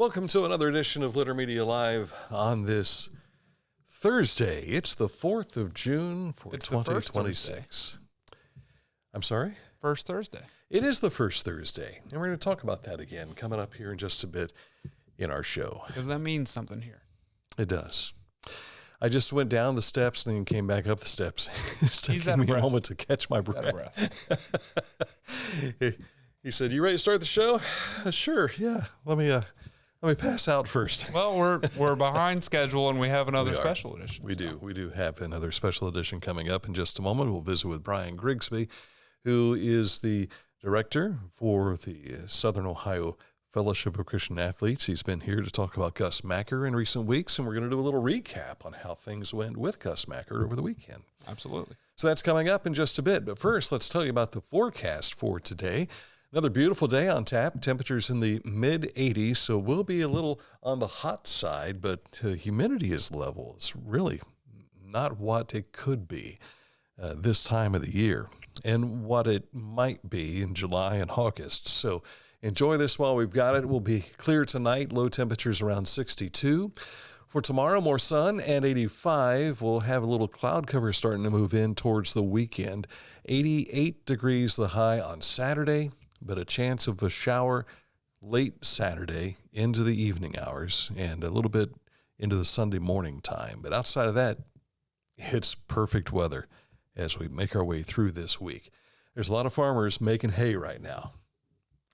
Welcome to another edition of Litter Media Live on this Thursday. It's the 4th of June for 2026. I'm sorry? First Thursday. It is the first Thursday, and we're going to talk about that again coming up here in just a bit in our show. Because that means something here. It does. I just went down the steps and then came back up the steps. It's taking me a moment to catch my breath. He said, "You ready to start the show?" Sure, yeah. Let me pass out first. Well, we're behind schedule, and we have another special edition. We do have another special edition coming up in just a moment. We'll visit with Brian Grigsby, who is the director for the Southern Ohio Fellowship of Christian Athletes. He's been here to talk about Gus Macker in recent weeks, and we're going to do a little recap on how things went with Gus Macker over the weekend. Absolutely. So that's coming up in just a bit. But first, let's tell you about the forecast for today. Another beautiful day on tap. Temperatures in the mid-80s, so we'll be a little on the hot side, but humidity level is really not what it could be this time of the year and what it might be in July and August. So enjoy this while we've got it. It will be clear tonight, low temperatures around 62. For tomorrow, more sun and 85. We'll have a little cloud cover starting to move in towards the weekend. 88 degrees the high on Saturday, but a chance of a shower late Saturday into the evening hours and a little bit into the Sunday morning time. But outside of that, it's perfect weather as we make our way through this week. There's a lot of farmers making hay right now.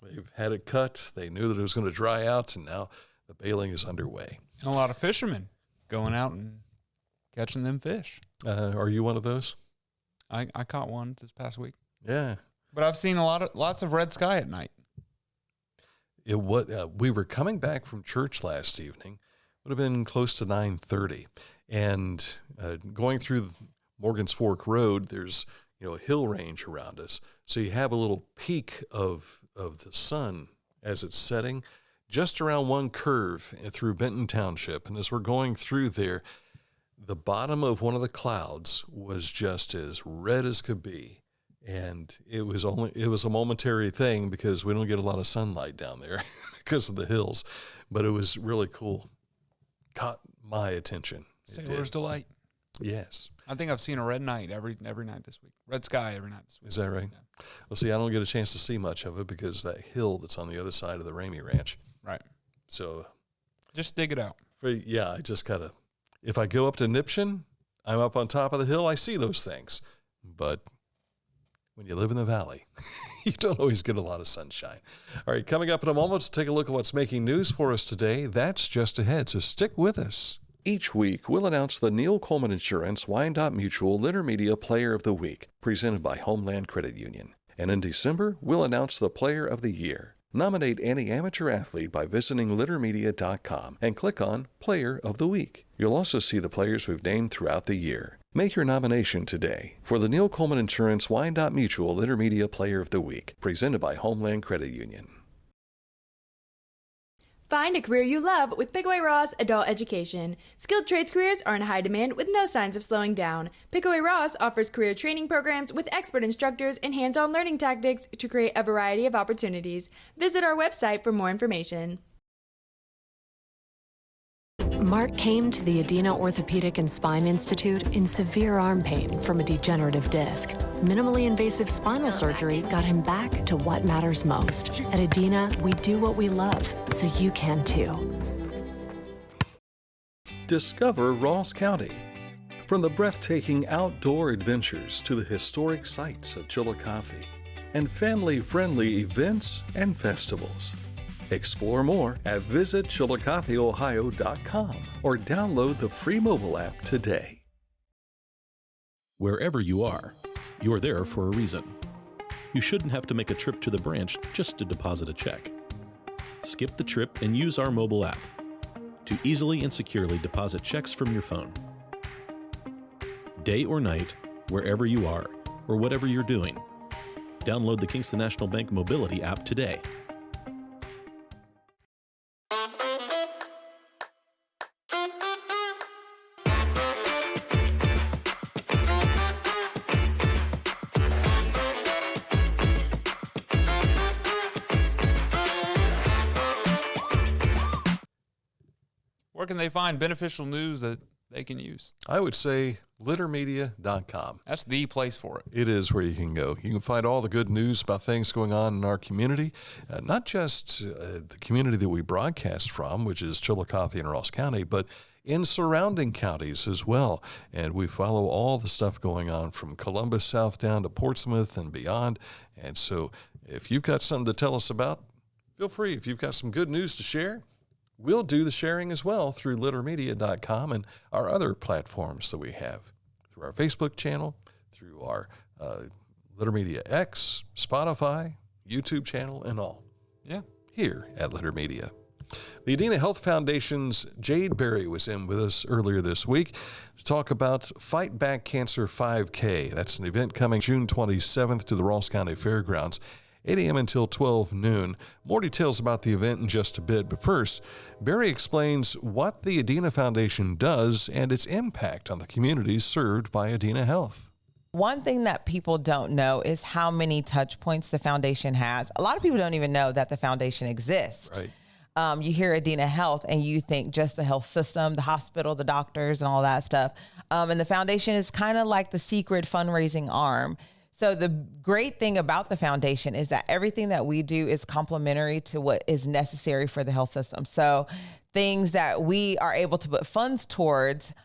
They've had it cut. They knew that it was going to dry out, and now the baling is underway. And a lot of fishermen going out and catching them fish. Are you one of those? I caught one this past week. Yeah. But I've seen lots of red sky at night. We were coming back from church last evening. Would have been close to 9:30, and going through Morgan's Fork Road, there's a hill range around us, so you have a little peak of the sun as it's setting just around one curve through Benton Township. And as we're going through there, the bottom of one of the clouds was just as red as could be. And it was a momentary thing because we don't get a lot of sunlight down there because of the hills, but it was really cool. Caught my attention. Sailor's delight. Yes. I think I've seen a red night every night this week. Red sky every night this week. Is that right? Yeah. Well, see, I don't get a chance to see much of it because that hill that's on the other side of the Ramey Ranch. Right. So just dig it out. I just gotta. If I go up to Nipshin, I'm up on top of the hill. I see those things, but when you live in the valley, you don't always get a lot of sunshine. All right, coming up in a moment, let's take a look at what's making news for us today. That's just ahead, so stick with us. Each week, we'll announce the Neil Coleman Insurance Wyandotte Mutual Litter Media Player of the Week, presented by Homeland Credit Union. And in December, we'll announce the Player of the Year. Nominate any amateur athlete by visiting littermedia.com and click on Player of the Week. You'll also see the players we've named throughout the year. Make your nomination today for the Neil Coleman Insurance Wyandotte Mutual Litter Media Player of the Week, presented by Homeland Credit Union. Find a career you love with Pickaway Ross Adult Education. Skilled trades careers are in high demand with no signs of slowing down. Pickaway Ross offers career training programs with expert instructors and hands-on learning tactics to create a variety of opportunities. Visit our website for more information. Mark came to the Adina Orthopedic and Spine Institute in severe arm pain from a degenerative disc. Minimally invasive spinal surgery got him back to what matters most. At Adina, we do what we love, so you can too. Discover Ross County. From the breathtaking outdoor adventures to the historic sights of Chillicothe and family-friendly events and festivals. Explore more at visitchillicotheohio.com or download the free mobile app today. Wherever you are, you're there for a reason. You shouldn't have to make a trip to the branch just to deposit a check. Skip the trip and use our mobile app to easily and securely deposit checks from your phone. Day or night, wherever you are, or whatever you're doing, download the Kingston National Bank Mobility app today. where can they find beneficial news that they can use? I would say littermedia.com. That's the place for it. It is where you can go. You can find all the good news about things going on in our community, not just the community that we broadcast from, which is Chillicothe and Ross County, but in surrounding counties as well. And we follow all the stuff going on from Columbus South down to Portsmouth and beyond. And so if you've got something to tell us about, feel free. If you've got some good news to share, we'll do the sharing as well through littermedia.com and our other platforms that we have, through our Facebook channel, through our Littermedia X, Spotify, YouTube channel, and all. Yeah. Here at Litter Media. The Adena Health Foundation's Jade Berry was in with us earlier this week to talk about Fight Back Cancer 5K. That's an event coming June 27th to the Ross County Fairgrounds, 8 a.m. until 12 noon. More details about the event in just a bit, but first, Barry explains what the Adena Foundation does and its impact on the communities served by Adena Health. One thing that people don't know is how many touch points the foundation has. A lot of people don't even know that the foundation exists. Right. You hear Adena Health and you think just the health system, the hospital, the doctors, and all that stuff. And the foundation is kind of like the secret fundraising arm. So the great thing about the foundation is that everything that we do is complementary to what is necessary for the health system. So things that we are able to put funds towards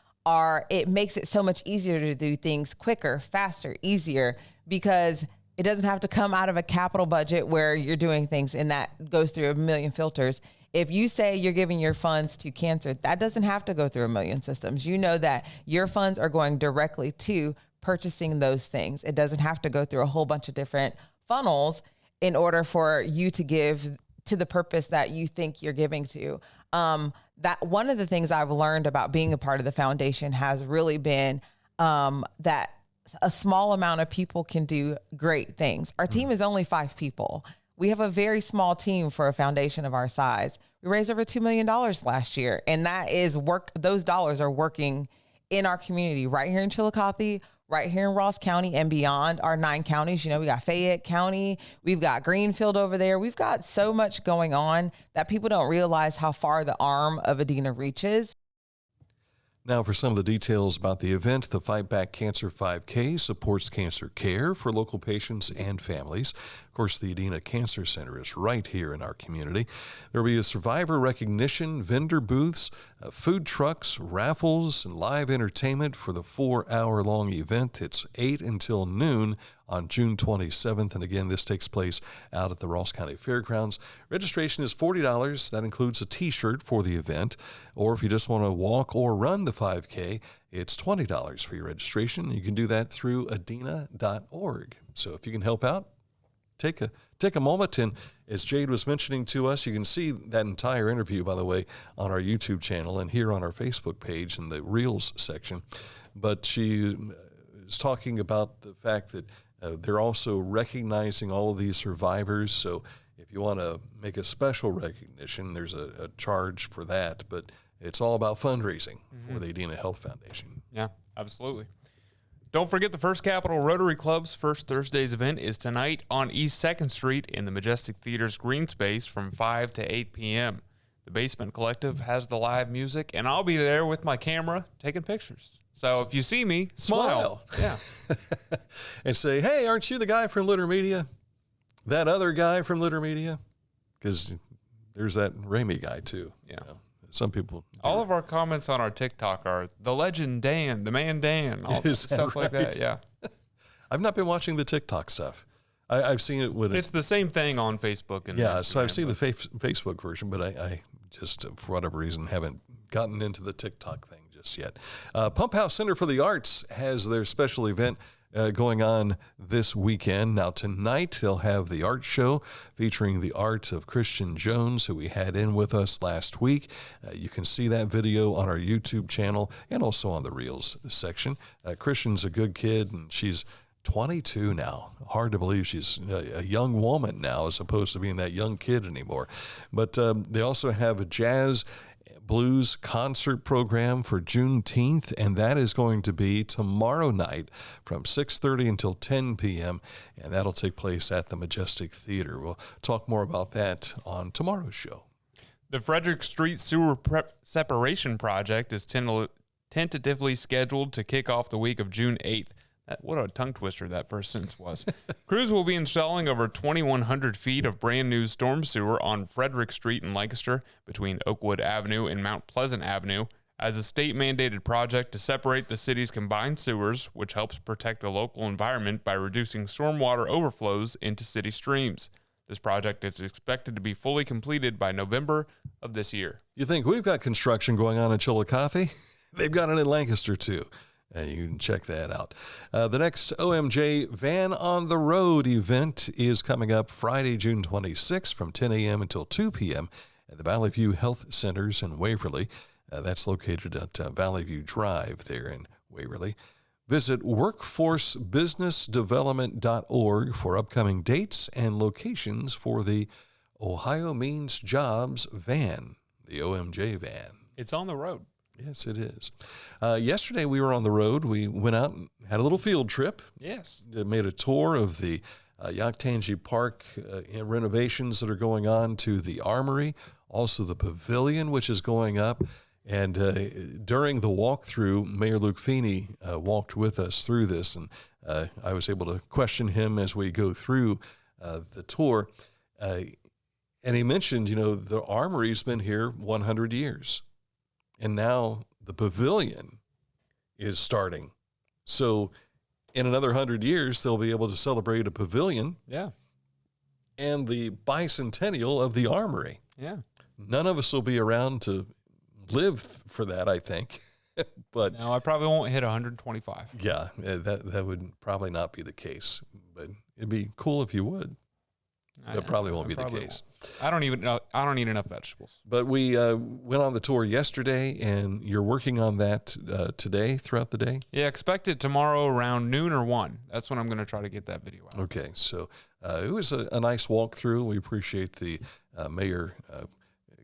it makes it so much easier to do things quicker, faster, easier, because it doesn't have to come out of a capital budget where you're doing things and that goes through a million filters. If you say you're giving your funds to cancer, that doesn't have to go through a million systems. You know that your funds are going directly to purchasing those things. It doesn't have to go through a whole bunch of different funnels in order for you to give to the purpose that you think you're giving to. That one of the things I've learned about being a part of the foundation has really been that a small amount of people can do great things. Our team is only 5 people. We have a very small team for a foundation of our size. We raised over $2 million last year, and that is work. Those dollars are working in our community right here in Chillicothe, right here in Ross County and beyond our 9 counties. You know, we got Fayette County, we've got Greenfield over there. We've got so much going on that people don't realize how far the arm of Adena reaches. Now for some of the details about the event, the Fight Back Cancer 5K supports cancer care for local patients and families. Of course, the Adena Cancer Center is right here in our community. There will be a survivor recognition, vendor booths, food trucks, raffles, and live entertainment for the 4-hour-long event. It's 8 until noon on June 27th. And again, this takes place out at the Ross County Fairgrounds. Registration is $40. That includes a t-shirt for the event. Or if you just want to walk or run the 5K, it's $20 for your registration. You can do that through adena.org. So if you can help out, take a moment. And as Jade was mentioning to us, you can see that entire interview, by the way, on our YouTube channel and here on our Facebook page in the Reels section. But she is talking about the fact that they're also recognizing all of these survivors. So if you want to make a special recognition, there's a charge for that. But it's all about fundraising for the Adena Health Foundation. Yeah, absolutely. Don't forget the First Capital Rotary Club's First Thursday's event is tonight on East 2nd Street in the Majestic Theater's green space from 5 to 8 p.m. The Basement Collective has the live music, and I'll be there with my camera taking pictures. So if you see me, smile. Yeah. And say, hey, aren't you the guy from Litter Media? That other guy from Litter Media? Because there's that Ramey guy, too. Yeah. You know, some people do. All of our comments on our TikTok are the legend Dan, the man Dan, all Is that stuff like right? that. Yeah. I've not been watching the TikTok stuff. I've seen it with It's the same thing on Facebook and yeah. Instagram, So I've seen the Facebook version, but I just for whatever reason haven't gotten into the TikTok thing just yet. Pump House Center for the Arts has their special event going on this weekend. Now tonight they'll have the art show featuring the art of Christian Jones, who we had in with us last week. You can see that video on our YouTube channel and also on the Reels section. Christian's a good kid, and she's 22 now. Hard to believe she's a young woman now as opposed to being that young kid anymore. But they also have a jazz blues concert program for Juneteenth, and that is going to be tomorrow night from 6:30 until 10 p.m., and that'll take place at the Majestic Theater. We'll talk more about that on tomorrow's show. The Frederick Street Sewer Separation Project is tentatively scheduled to kick off the week of June 8th. What a tongue twister that first sentence was. Crews will be installing over 2,100 feet of brand new storm sewer on Frederick Street in Lancaster between Oakwood Avenue and Mount Pleasant Avenue as a state-mandated project to separate the city's combined sewers, which helps protect the local environment by reducing stormwater overflows into city streams. This project is expected to be fully completed by November of this year. You think we've got construction going on in Chillicothe? They've got it in Lancaster, too. And you can check that out. The next OMJ Van on the Road event is coming up Friday, June 26th from 10 a.m. until 2 p.m. at the Valley View Health Centers in Waverly. That's located at Valley View Drive there in Waverly. Visit workforcebusinessdevelopment.org for upcoming dates and locations for the Ohio Means Jobs Van, the OMJ Van. It's on the road. Yes, it is. Yesterday we were on the road. We went out and had a little field trip. Yes. Made a tour of the Yaktangi Park renovations that are going on, to the Armory, also the Pavilion, which is going up. And during the walkthrough, Mayor Luke Feeney walked with us through this, and I was able to question him as we go through the tour. And he mentioned, the Armory's been here 100 years, and now the Pavilion is starting. So in another 100 years, they'll be able to celebrate a Pavilion. Yeah. And the bicentennial of the Armory. Yeah. None of us will be around to live for that, I think. But no, I probably won't hit 125. Yeah, that would probably not be the case, but it'd be cool if you would. That probably won't be the case. I don't eat enough vegetables. But we went on the tour yesterday, and you're working on that today, throughout the day? Yeah, expect it tomorrow around noon or 1. That's when I'm going to try to get that video out. Okay, so it was a nice walkthrough. We appreciate the mayor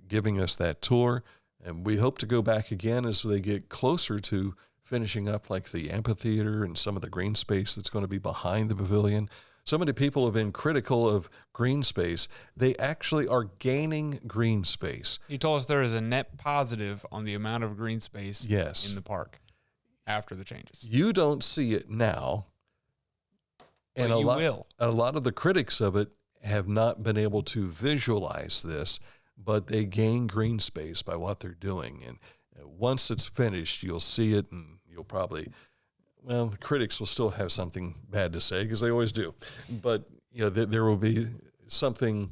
giving us that tour, and we hope to go back again as they get closer to finishing up, like the amphitheater and some of the green space that's going to be behind the pavilion. So many people have been critical of green space. They actually are gaining green space. He told us there is a net positive on the amount of green space in the park after the changes. You don't see it now. And you will. A lot of the critics of it have not been able to visualize this, but they gain green space by what they're doing. And once it's finished, you'll see it, and you'll probably... Well, the critics will still have something bad to say, because they always do. But there will be something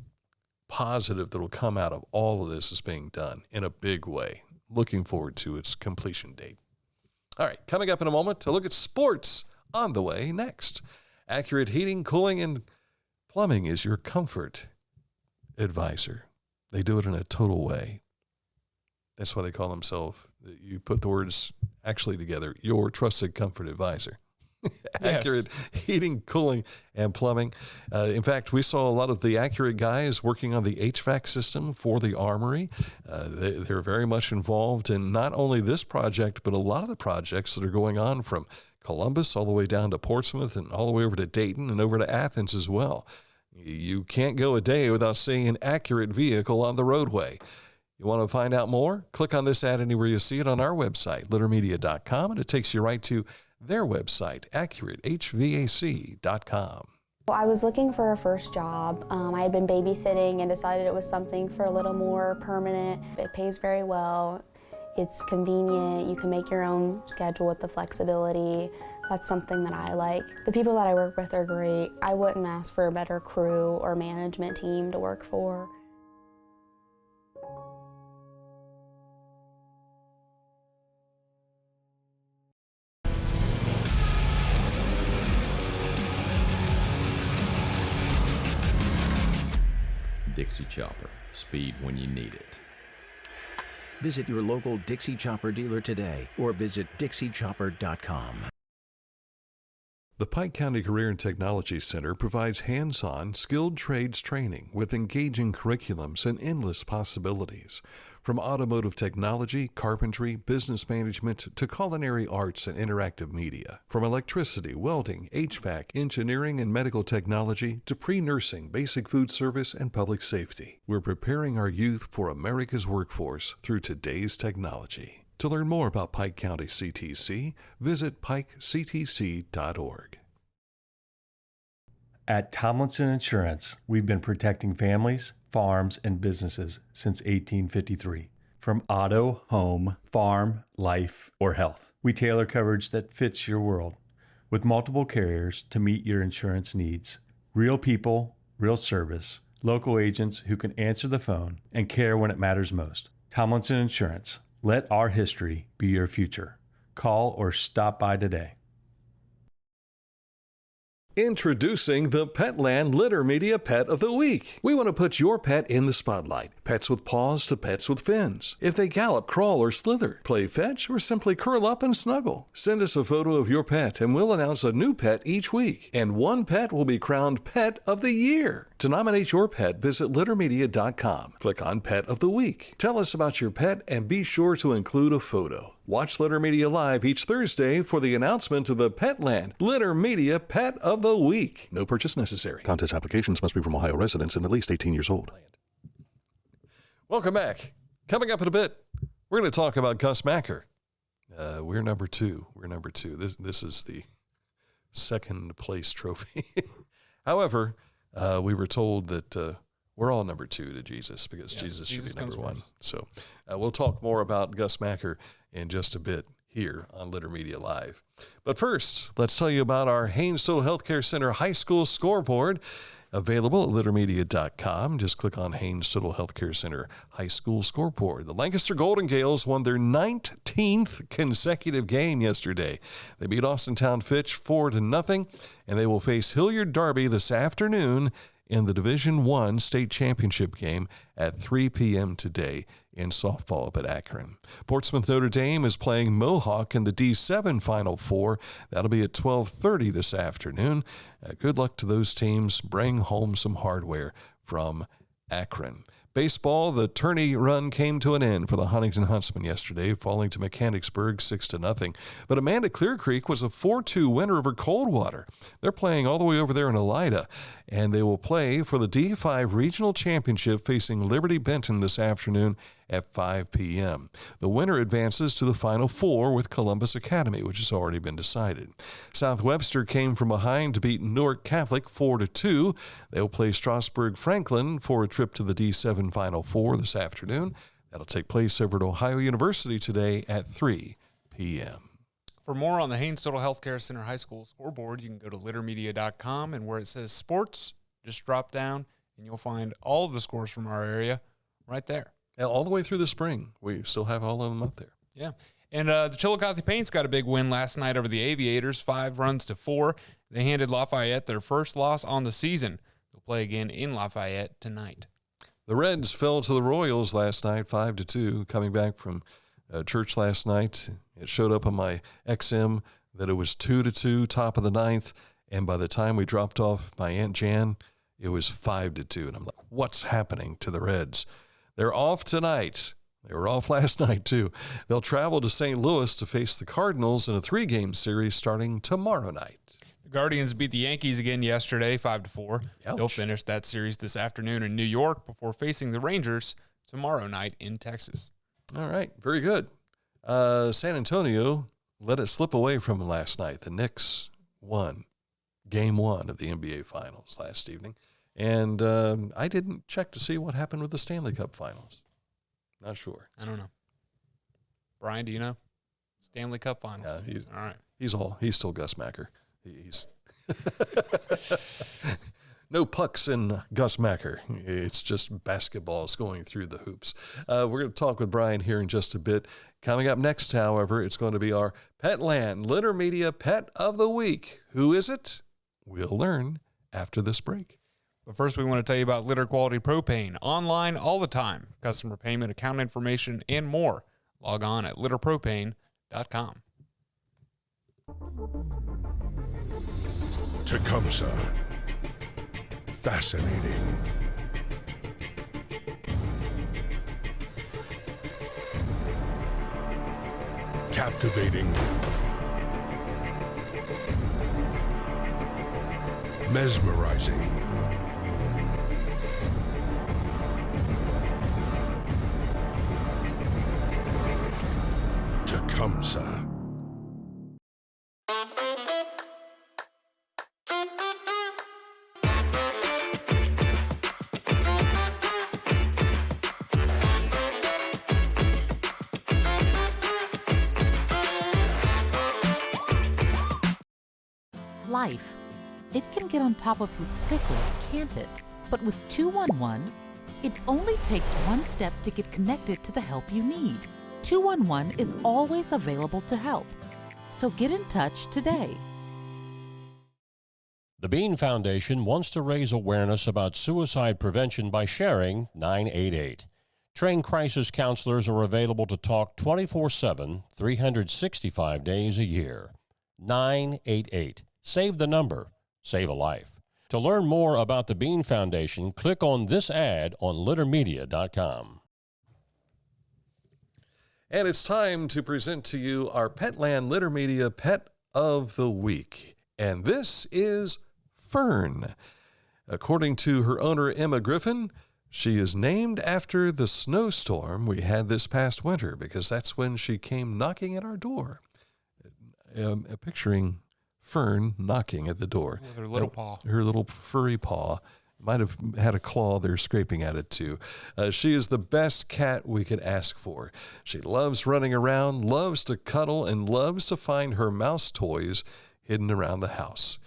positive that will come out of all of this is being done in a big way. Looking forward to its completion date. All right, coming up in a moment, to look at sports on the way next. Accurate Heating, Cooling, and Plumbing is your comfort advisor. They do it in a total way. That's why they call themselves, you put the words actually together, your trusted comfort advisor. Accurate Heating, Cooling, and Plumbing. In fact, we saw a lot of the Accurate guys working on the HVAC system for the Armory. They're very much involved in not only this project, but a lot of the projects that are going on from Columbus all the way down to Portsmouth and all the way over to Dayton and over to Athens as well. You can't go a day without seeing an Accurate vehicle on the roadway. You want to find out more? Click on this ad anywhere you see it on our website, littermedia.com, and it takes you right to their website, accuratehvac.com. Well, I was looking for a first job. I had been babysitting and decided it was something for a little more permanent. It pays very well. It's convenient. You can make your own schedule with the flexibility. That's something that I like. The people that I work with are great. I wouldn't ask for a better crew or management team to work for. Dixie Chopper, speed when you need it. Visit your local Dixie Chopper dealer today or visit DixieChopper.com. The Pike County Career and Technology Center provides hands-on, skilled trades training with engaging curriculums and endless possibilities. From automotive technology, carpentry, business management, to culinary arts and interactive media. From electricity, welding, HVAC, engineering, and medical technology to pre-nursing, basic food service, and public safety. We're preparing our youth for America's workforce through today's technology. To learn more about Pike County CTC, visit pikectc.org. At Tomlinson Insurance, we've been protecting families, farms, and businesses since 1853. From auto, home, farm, life, or health, we tailor coverage that fits your world. With multiple carriers to meet your insurance needs. Real people, real service, local agents who can answer the phone and care when it matters most. Tomlinson Insurance. Let our history be your future. Call or stop by today. Introducing the Petland Litter Media Pet of the Week. We want to put your pet in the spotlight. Pets with paws to pets with fins. If they gallop, crawl, or slither, play fetch, or simply curl up and snuggle. Send us a photo of your pet and we'll announce a new pet each week. And one pet will be crowned Pet of the Year. To nominate your pet, visit littermedia.com. Click on Pet of the Week. Tell us about your pet and be sure to include a photo. Watch Litter Media Live each Thursday for the announcement of the Petland Litter Media Pet of the Week. No purchase necessary. Contest applications must be from Ohio residents and at least 18 years old. Welcome back. Coming up in a bit, we're going to talk about Gus Macker. We're number two. This is the second place trophy. However, we were told that we're all number two to Jesus because Jesus should be number one. So we'll talk more about Gus Macker in just a bit here on Litter Media Live. But first, let's tell you about our Haynes-Total Healthcare Center High School Scoreboard, available at littermedia.com. Just click on Haynes-Total Healthcare Center High School Scoreboard. The Lancaster Golden Gales won their 19th consecutive game yesterday. They beat Austintown Fitch 4-0, and they will face Hilliard Derby this afternoon in the Division I state championship game at 3 p.m. today in softball up at Akron. Portsmouth Notre Dame is playing Mohawk in the D7 Final Four. That'll be at 12:30 this afternoon. Good luck to those teams. Bring home some hardware from Akron. Baseball, the tourney run came to an end for the Huntington Huntsmen yesterday, falling to Mechanicsburg 6-0. But Amanda Clear Creek was a 4-2 winner over Coldwater. They're playing all the way over there in Elida, and they will play for the D5 Regional Championship facing Liberty Benton this afternoon at 5 p.m. The winner advances to the Final Four with Columbus Academy, which has already been decided. South Webster came from behind to beat Newark Catholic 4-2. They'll play Strasburg Franklin for a trip to the D7 Final Four this afternoon. That'll take place over at Ohio University today at 3 p.m. For more on the Haynes-Total Healthcare Center High School Scoreboard, you can go to littermedia.com, and where it says sports, just drop down, and you'll find all of the scores from our area right there. All the way through the spring. We still have all of them up there. Yeah. And the Chillicothe Paints got a big win last night over the Aviators, 5-4. They handed Lafayette their first loss on the season. They'll play again in Lafayette tonight. The Reds fell to the Royals last night, 5-2. Coming back from church last night, it showed up on my XM that it was 2-2, top of the ninth. And by the time we dropped off my Aunt Jan, it was 5-2. And I'm like, what's happening to the Reds? They're off tonight. They were off last night, too. They'll travel to St. Louis to face the Cardinals in a 3-game series starting tomorrow night. The Guardians beat the Yankees again yesterday, 5-4. Ouch. They'll finish that series this afternoon in New York before facing the Rangers tomorrow night in Texas. All right, very good. San Antonio let it slip away from them last night. The Knicks won Game 1 of the NBA Finals last evening. And I didn't check to see what happened with the Stanley Cup Finals. Not sure. I don't know. Brian, do you know? Stanley Cup Finals. Yeah, all right. He's still Gus Macker. He's no pucks in Gus Macker. It's just basketballs going through the hoops. We're going to talk with Brian here in just a bit. Coming up next, however, it's going to be our Petland Litter Media Pet of the Week. Who is it? We'll learn after this break. But first, we want to tell you about Litter Quality Propane. Online all the time. Customer payment, account information, and more. Log on at litterpropane.com. Tecumseh. Fascinating. Captivating. Mesmerizing. Tecumseh. Life. It can get on top of you quickly, can't it? But with 211, it only takes one step to get connected to the help you need. 211 is always available to help. So get in touch today. The Bean Foundation wants to raise awareness about suicide prevention by sharing 988. Trained crisis counselors are available to talk 24/7, 365 days a year. 988. Save the number. Save a life. To learn more about the Bean Foundation, click on this ad on littermedia.com. And it's time to present to you our Petland Litter Media Pet of the Week. And this is Fern. According to her owner, Emma Griffin, she is named after the snowstorm we had this past winter because that's when she came knocking at our door. Picturing Fern knocking at the door. With her little paw. Her little furry paw. Might have had a claw there scraping at it too. She is the best cat we could ask for. She loves running around, loves to cuddle, and loves to find her mouse toys hidden around the house.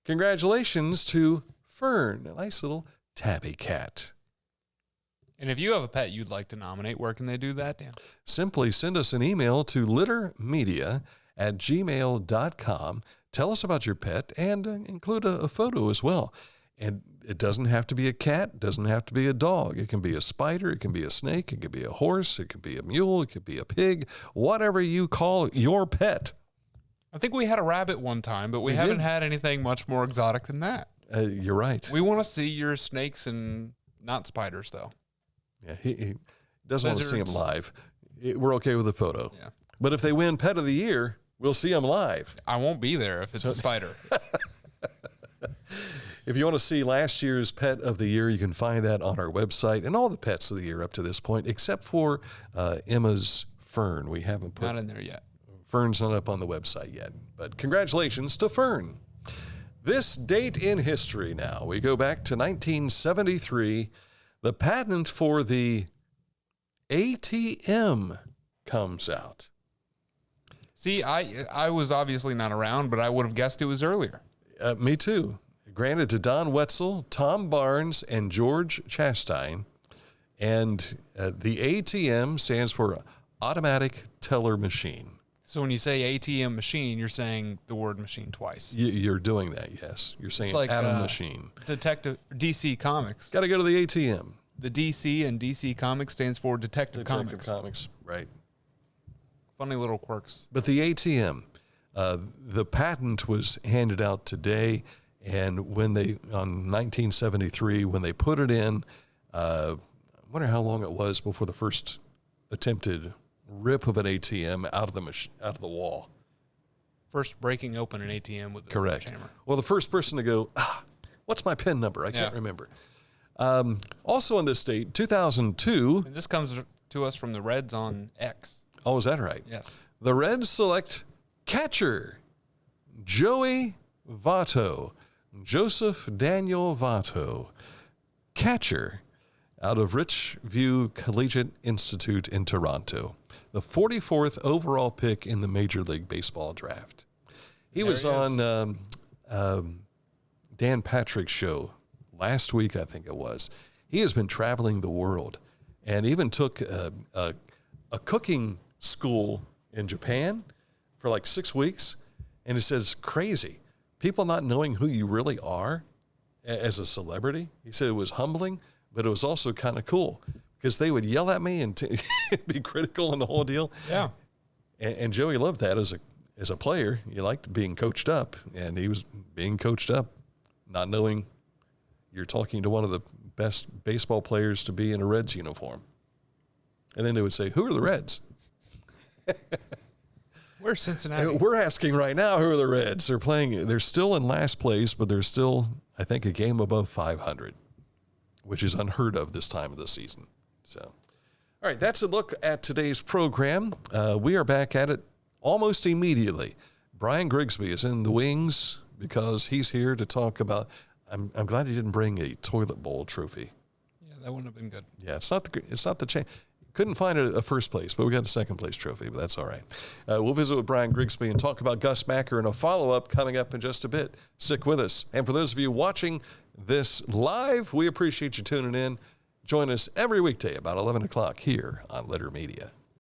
Congratulations to Fern, a nice little tabby cat. And if you have a pet you'd like to nominate, where can they do that, Dan? Simply send us an email to littermedia@gmail.com. Tell us about your pet and include a photo as well. And it doesn't have to be a cat, it doesn't have to be a dog. It can be a spider, it can be a snake, it can be a horse, it could be a mule, it could be a pig, whatever you call your pet. I think we had a rabbit one time, but we haven't had anything much more exotic than that. You're right. We want to see your snakes and not spiders, though. Yeah, he doesn't want to see them live. We're okay with the photo. Yeah. But if they win Pet of the Year, we'll see them live. I won't be there if it's a spider. If you want to see last year's Pet of the Year, you can find that on our website and all the pets of the year up to this point, except for Emma's Fern. We haven't put not in there yet. Fern's not up on the website yet, but congratulations to Fern. This date in history now. We go back to 1973. The patent for the ATM comes out. See, I was obviously not around, but I would have guessed it was earlier. Me too. Granted to Don Wetzel, Tom Barnes, and George Chastain. And the ATM stands for Automatic Teller Machine. So when you say ATM machine, you're saying the word machine twice. You're doing that, yes. You're saying it's like, Atom Machine. Detective DC Comics. Got to go to the ATM. The DC and DC Comics stands for Detective Comics. Detective Comics, right. Funny little quirks. But the ATM, the patent was handed out today, and when on 1973, when they put it in, I wonder how long it was before the first attempted rip of an ATM out of the wall. First breaking open an ATM with a correct hammer. Well, the first person to go, what's my PIN number? I can't remember. Also on this date, 2002. And this comes to us from the Reds on X. Oh, is that right? Yes. The Reds select catcher Joey Votto, Joseph Daniel Votto, catcher out of Richview Collegiate Institute in Toronto, the 44th overall pick in the Major League Baseball draft. He was on Dan Patrick's show last week, I think it was. He has been traveling the world and even took a cooking school in Japan for like 6 weeks. And he said it's crazy. People not knowing who you really are as a celebrity. He said it was humbling, but it was also kind of cool because they would yell at me and be critical and the whole deal. Yeah. And Joey loved that as as a player, you liked being coached up, and he was being coached up, not knowing you're talking to one of the best baseball players to be in a Reds uniform. And then they would say, who are the Reds? Where's Cincinnati? We're asking right now, who are the Reds? They're still in last place, but they're still, I think, a game above 500, which is unheard of this time of the season. So, all right, that's a look at today's program. We are back at it almost immediately. Brian Grigsby is in the wings because he's here to talk about, I'm glad he didn't bring a toilet bowl trophy. Yeah, that wouldn't have been good. Yeah, it's not the chain. Couldn't find a first place, but we got a second place trophy, but that's all right. We'll visit with Brian Grigsby and talk about Gus Macker and a follow-up coming up in just a bit. Stick with us. And for those of you watching this live, we appreciate you tuning in. Join us every weekday about 11 o'clock here on Litter Media.